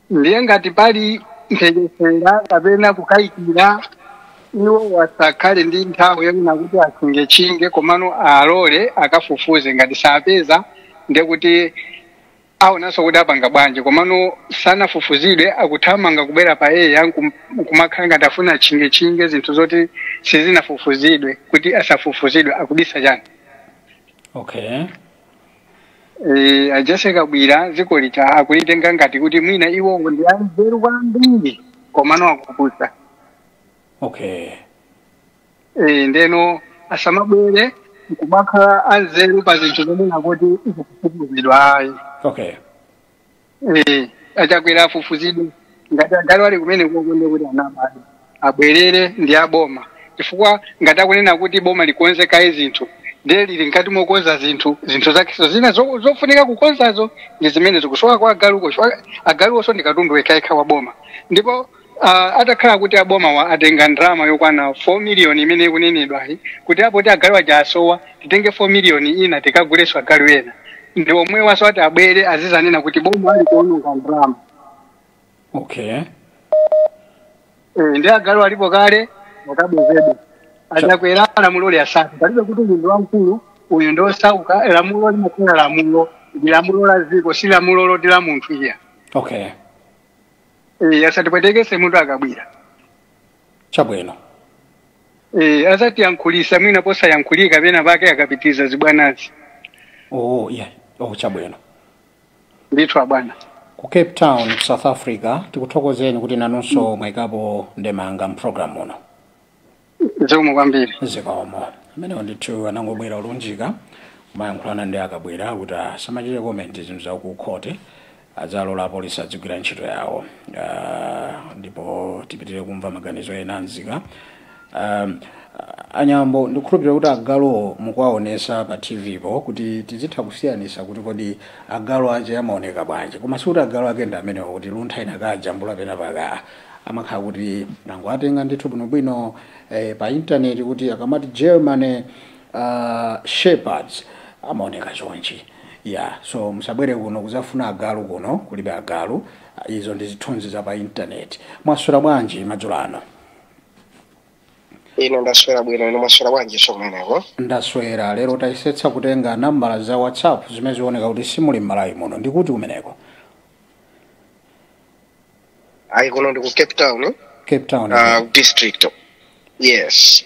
Ndiye ngati pali mphekesera kapena kukayikira iwo wasakhale ndi nthawi yonena kuti achinge komano alole akafufuze ngati sapeza ndiye kuti aonanso kuti apanga bwanji komano sanafufuzidwe akuthamanga kubwera pa eya kumakhala ngati afuna chinge zinthu zoti sizinafufuzidwe kuti asafufuzidwe akubisa chani. Okay. Ajese kabwira dziko lita akulitenga ngati kuti mwina iwo ndi anzeru kwambiri komano akupusa. Okay. Ndeno asamabwere kumakhala anzeru pa zinthu zonena kuti ikufufuzidwa ayi. Okay. Achakwera afufuzidwe ngati agalu ali kumene kukonde kuti anabali abwerere ndi aboma chifukwa ngati akunena kuti boma likonzeka zinthu ndiye lili ngati mokonza zinthu zakeso zina zofunika kukonzazo ndi zimene zikusoka kwa agaluko agaluko ndi katundu wekhaekha wa boma ndipo atakhala kuti aboma atenga ndrama yokwana 4 million imene ikunenedwa kuti apo ti agalu aja asowa titenge 4 million ina tikaguleso agalu ena ndi omwe waso ati abwere azizanena kuti boma ali kuononga ndrama. Okay. Ndi agalu alipo kale akabwezedwa achakwera lamulo asati palibe kuti munthu wamkulu uyu ndo osauka lamulo limakhala lamulo ndi lamulo la dziko si lamulo loti la munthu iya. Okay. Asati patekese munthu akabwira chabwino. Asati yankhulisa mwina posa yankhulika pena pake akapitiza zibwanazi. Oh yeah. Oh chabwino. Ndithu abwana. Ku Cape Town, South Africa, tikuthokozeni kuti nanonso mwayikapo ndemanga mprogram uno. Zikomo kwambiri. Zikomo. Amene ndithu anangobwera ulunjika kumayankhulana ndi akabwera kuti asamachite comment zinthu za ku court adzalola polisi adzigwira ntchito yawo. Ndipo tipitire kumva maganizo ena anzika. Anyambo ndikukhulupirira kuti agalu mukwaonesa pa TV po kuti tizitha kusiyanisa kuti kodi agalu aje amaoneka bwanji koma sikuti agalu ake ndi amene kuti luntha ina kajambula pena paka amakhala kuti nango atenga ndithu bwinobwino pa internet kuti akamati German shepherds amaoneka chonchi. Yeah, so musabwere kuno kuzafuna agalu kuno kulibe agalu izo ndi zithunzi za pa internet. Mwaswera bwanji madzulo ano? Ine ndaswera bwino ino mwaswera bwanji sokumeneko. Ndaswera lero taisetsa kutenga nambala za WhatsApp zimene zioneka kuti simuli m'Malawi muno ndikuti kumeneko. Ayi kuno ndi ku Cape Town. Cape Town. District. Yes.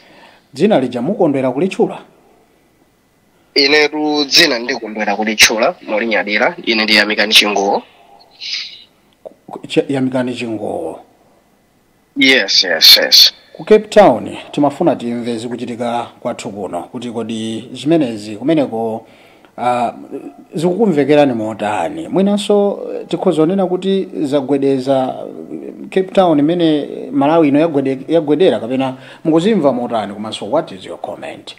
Dzina lija mukondwera kulitchula? Ine tu dzina ndikondwera kulitchula molinyadira ine ndi Yamikani Chingowo. Yamikani Chingowo. Yes. Ku Cape Town timafuna timve zikuchitika kwathu kuno kuti kodi zimenezi kumeneko zikukumvekerani motani mwinanso tikhozonena kuti zagwedeza Cape Town imene Malawi ino yagwedera kapena mukuzimva motani komanso what is your comment?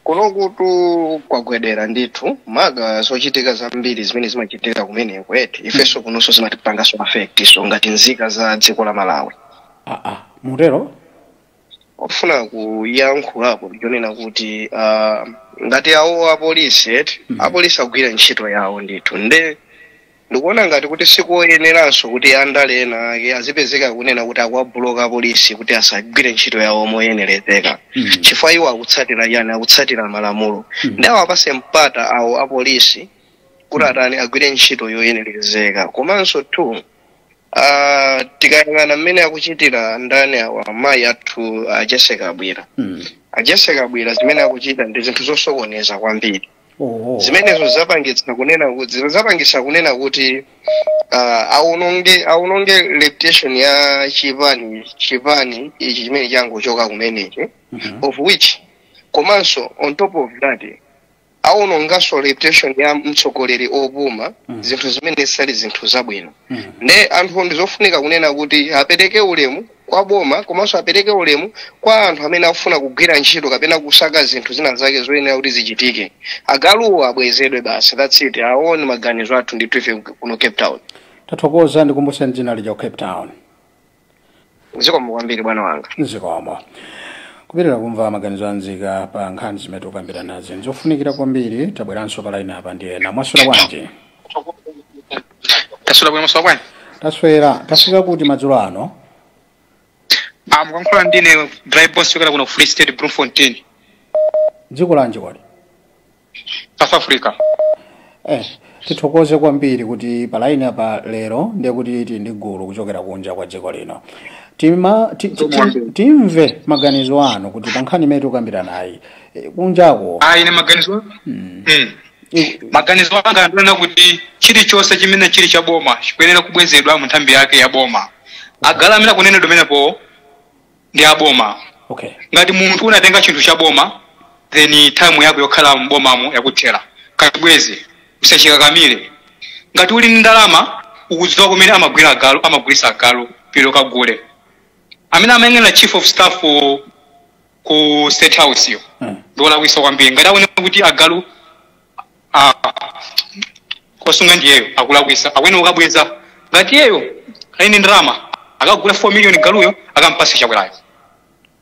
Kuno kutu kwagwedera ndithu maga zochitika zambiri zimene zimachitika kumeneko ifenso kunonso zimatipangaso affect so ngati nzika za dziko la Malawi. Mutero? Ofuna kuyankhulapo yonena kuti ngati awo apolisi apolisi agwira ntchito yawo ndithu ndikuona ngati kuti sikuyeneranso kuti andale ena ake azipezeka kunena kuti akuwabloka apolisi kuti asagwire ntchito yawo moyenerezeka chifukwa iwo akutsatira malamulo ndi awapase mpata awo apolisi kuti atani agwire ntchito yoyenerezeka komanso tu tikayang'ana mmene akuchitira ndani awa amayi athu Ajese Kabwira. Ajese Kabwira zimene akuchita ndi zinthu zosokoneza kwambiri. Zimenezo zapangisa kunena kuti aunonge reputation ya chipani ichi chimene changochoka kumenechi of which komanso on top of that aunongaso reputation ya mtsogoleri opuma zinthu zimene sali zinthu zabwino. Ne anthu ndizofunika kunena kuti apereke ulemu kwa boma komanso apereke ulemu kwa anthu amene akufuna kugwira ntchito kapena kusaka zinthu zina zake zoyenera kuti zichitike. Agaluwo abwezedwe basi, that's it. Aone maganizo athu ndithu ife kuno Cape Town. Tathokoza ndikumbuseni dzina lija Cape Town. Zikomo kwambiri bwana wanga. Zikomo. Kupitira kumva maganizo anzika pa nkhani zimene tikukambirana nazo nzofunikira kwambiri. Tabweranso pa line apa ndiye na mwaswera bwanji. Taswera bwanji mwaswera bwanji. Taswera tafika kuti madzulo ano. Mukankhula ndine dry boss chokera kuno Free State Bloemfontein. Dziko lanji kwali? South Africa. Tithokoze kwambiri kuti pa line apa lero ndiye kuti tili ndi gulu kuchokera kunja kwa dziko lino. Timve maganizo ano kuti pa nkhani imene tikukambirana nayi kunjako. Ine maganizo. Maganizo anga ndona kuti chilichonse chimene chili cha boma chikuyenera kubwezedwa mu nthambi yake ya boma. Agala amene kunene domenepo ndi aboma. Okay. Ngati munthu unatenga chinthu cha boma then time yako yokhala mbomamo yakuthera. Kabweze usachikakamire. Ngati uli ndi ndalama ukudziwa kumene amagulisa galu pilo kagule. Amene amayang'anira chief of staff ku State House yo. Ndola kuisa kwambiri. Ngati aone kuti agalu kosunga ndiyeyo akulakwisa akwene ukabweza ngati yeyo aine ndalama akagula 4 million galuyo akampasa chakwerayo.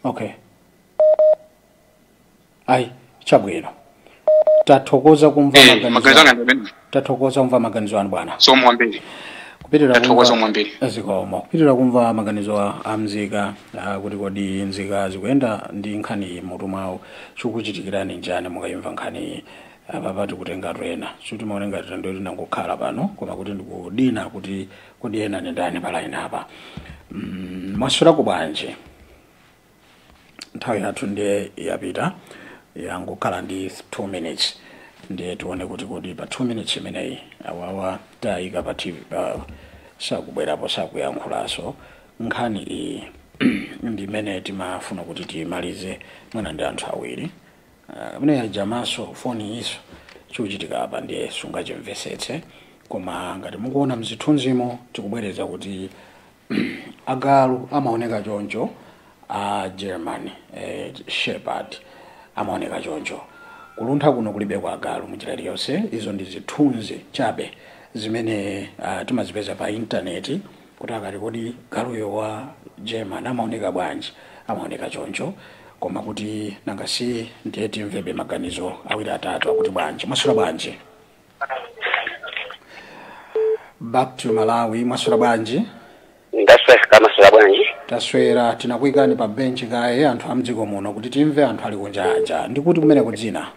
Okay. Ai chabwino. Tathokoza kumva maganizo. Tathokoza kumva maganizo anu bwana. So mwambiri. Kupitira tathokoza mwambiri. Azikoma. Kupitira kumva maganizo amzika kuti kodi nzika zikuyenda ndi nkhani mutu mwawo chikuchitikirani njani mukayimva nkhani apa tikutenga rena chuti maonenga tando linangokhala pano koma kuti ndikudina kuti kodi ena ndi ndani pa line apa. Mwaswera kubanje. Nthawi yathu ndiye yapita yangokhala ndi 2 minutes ndiye tione kuti kodi pa 2 minutes imeneyi awawa tayika pa TV sakubwerapo sakuyankhulaso nkhani iyi ndi imene timafuna kuti timalize mwina ndi anthu awiri. Mune jamaso foni iso chikuchitika apa ndiye sungachimvesetse koma ngati mukuona mzithunzimo tikubwereza kuti agalu amaoneka choncho a German Shepherd amaoneka choncho kuluntha kuno kulibe kwa agalu munjira iliyonse. Izo ndi zithunzi chabe zimene timazipeza pa intaneti kuti akati kodi galuyo wa German amaoneka bwanji amaoneka choncho koma kuti nangasi ndiye timvebe maganizo awiri atatu akuti bwanji. Mwaswera bwanji. Back to Malawi. Mwaswera bwanji. Ndaswera kama swera bwanji. Taswera tinakuyikani pa bench kaye anthu amdziko muno kuti timve anthu ali kunja aja ndikuti kumene kudzina.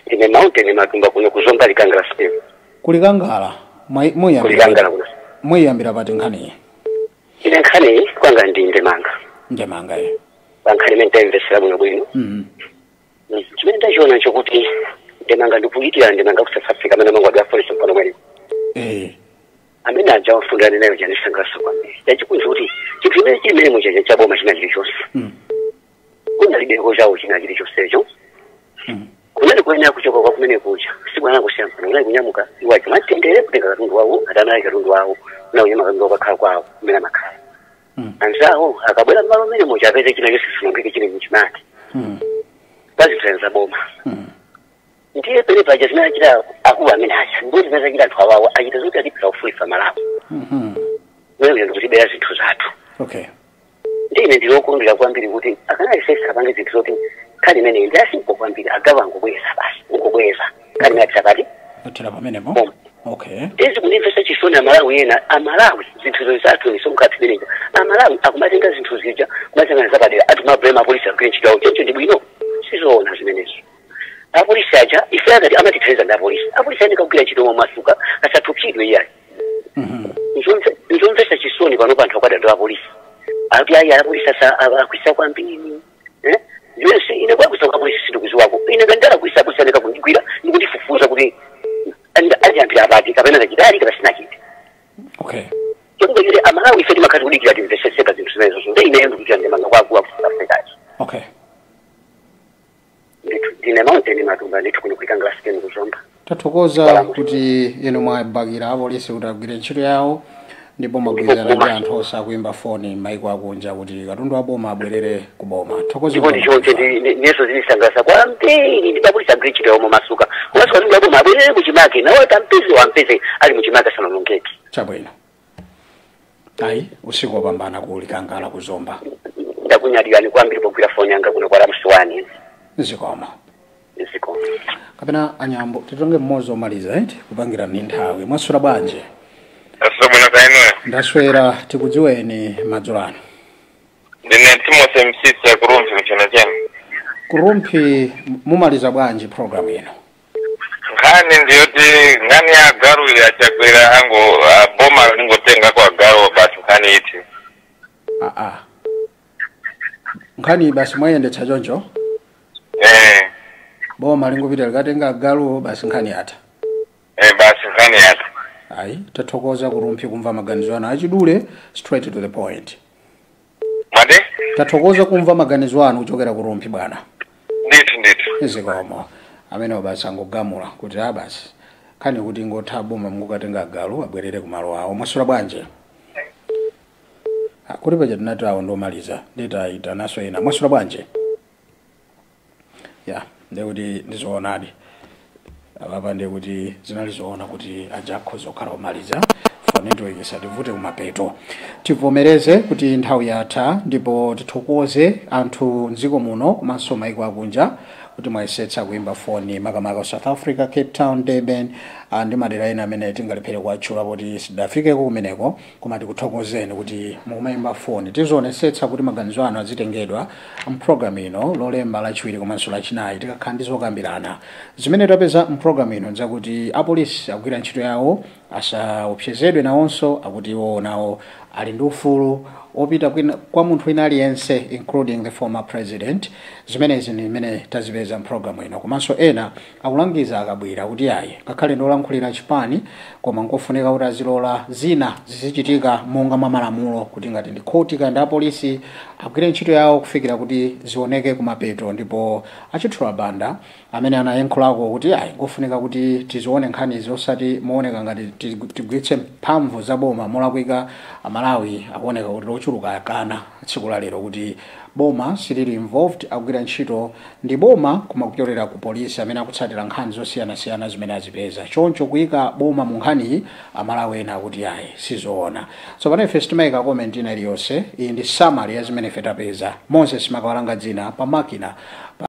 Ine mountain matumba kuno kuzomba likangala step. Kulikangala mwiyambira pati nkhani. Ine nkhani kwanga ndi ndemanga bankhali mente invesera bwino bwino. Chimene ndachiona chokuti ndemanga ndikuyitira ndemanga ku South Africa amene mangu adwa forest mpano mwene. Amene aja wafundana nayo janisangasa kwambiri. Yachikunza kuti chinthu chimene chimene muchacha chaboma china chilichonse. Kunalibeko chawo china chilichonsecho. Kumene kuyenera kuchoka kwa kumene kucha sibwana kusiyana unali kunyamuka iwacho matendere kutenga katundu wawo atanaye katundu wawo na unyama katundu wakakhala kwawo kumene makhala. Anzawo akabwera malo mene moja apeze china chonse sinongeke chine mchimati. Bazitrenza boma. Ndiye pele paja zinachita akuwa amene acha ngozi zinachita anthu awawo achita zoti atipita ufulifa malawo. Wewe ndi kutibera zinthu zathu. Okay. Ndine ndilokundira kwambiri kuti akanali sesa apange zinthu zoti kali mene ndasimpo kwambiri agava ngobweza basi ngobweza kali ngatsakati atira pamenepo. Okay. Ezi kunimvesa chisoni amalawi yena amalawi zinthu zathu ni somkati meneka amalawi akumatenga zinthu zija kumasangana zapadera atumabrema polisi agwire chigawo chencho ndi bwino sizoona zimenezo. Apolisi aja ife akati amatithandiza ndi apolisi apolisi ayeneka kugwira ntchito momasuka asatukidwe iyayi. Nzomvesa chisoni pano panthu akwadadwa apolisi ati ayi apolisi akwisa kwambiri. Yese ine kwakusa kwa polisi sindikuziwako ine ngandala kuisa kusaneka kundigwira ndikundifufuza kuti ajambira abati kapena kachidali kana sina chiti. Okay. Chongo yule amalawi ife timakati kudikira timveseseka zinthu zimenezo nde ine ndikuti ndemanga kwakuwa kufikaji. Okay. Ndine mountain matumba ndithu kuno kulikangala sikeni kuzomba. Tathokoza kuti ino mwabakira apolisi kuti agwire ntchito yawo ndipo magwizana ndi anthu osakuyimba foni maiko akunja kuti katundu aboma abwerere kuboma. Thokoza kuti chonse neso zinisangasa kwambiri ndipabulisa agwire ntchito yawo momasuka komanso katundu aboma abwerere kuchimake nawo tampezi wampeze ali muchimake sanalongeki. Chabwino. Ayi usiku wapambana kulikangala kuzomba. ndakunyadira ni kwambiri pogwira foni yanga kuno kwa Ramswani zikoma zikoma kapena anyambo titonge mmozo maliza kupangira ni nthawi mwasura bwanje asabuna kaino ndaswera tikudziweni madzulano ndine Timothy Msisi ya Kurumpi mchana jana Kurumpi mumaliza bwanje program ino nkhani ndiyoti nkhani ya garu ili achakwera ango boma lingotenga kwa garu basi nkhani iti nkhani basi mwayendetsa choncho boma lingopita likatenga garu basi nkhani ata basi nkhani ata ayi tathokoza Kurumpi kumva maganizo anu achidule straight to the point made tathokoza kumva maganizo anu kuchokera Kurumpi bwana ndithu zikomo amene basi angogamula kuti basi kani kuti ngotha boma mungukatenga galu abwerere kumalo awo mwasura bwanje kuti paja tinati awo ndomaliza nditaita naso ina mwasura bwanje ndekuti ndizoonadi apapa ndekuti zinalizoona kuti ajakhoza kukhala omaliza network isativute kumapeto tivomereze kuti nthawi yatha ndipo tithokoze anthu mdziko muno komanso maiko akunja kuti mwayesetsa kuimba foni makamaka South Africa, Cape Town, Durban ndi madera ena amene tingalephere kuwatchula kuti sidafikeko kumeneko koma tikuthokozeni kuti mukumayimba foni tizionesetsa kuti maganizo anu azitengedwa mprogram ino lolemba lachiwiri komanso lachinayi tikakhala ndi zokambirana zimene tapeza mprogram ino nzakuti apolisi akugwira ntchito yawo asaopsezedwe nawonso akuti iwo nawo ali ndi ufulu opita kwa munthu wina aliyense including the former president zimenezi ni zimene tazipeza mprogram ino komanso ena akulangiza akabwira kuti ayi ngakhale ndolankhulira chipani koma nkofunika kuti azilola zina zizichitika monga mwa malamulo kuti ngati ndi khoti kapena apolisi agwire ntchito yawo kufikira kuti zioneke kumapeto ndipo achithula banda amene anayankhulako kuti ayi ngofunika kuti tizione nkhanizi osati mooneka ngati tigwiritse mphamvu za boma molakwika Amalawi akuoneka kuti lochuluka akana tsiku la lero kuti boma silili involved akugwira ntchito ndi boma koma kupyolera ku polisi amene akutsatira nkhani zosiyanasiyana zimene azipeza choncho kuyika boma mu nkhaniyi Amalawi ena akuti ayi sizoona so pano ife timayika comment ina iliyonse iyi ndi summary ya zimene ife tapeza Moses Makawalanga dzina pa makina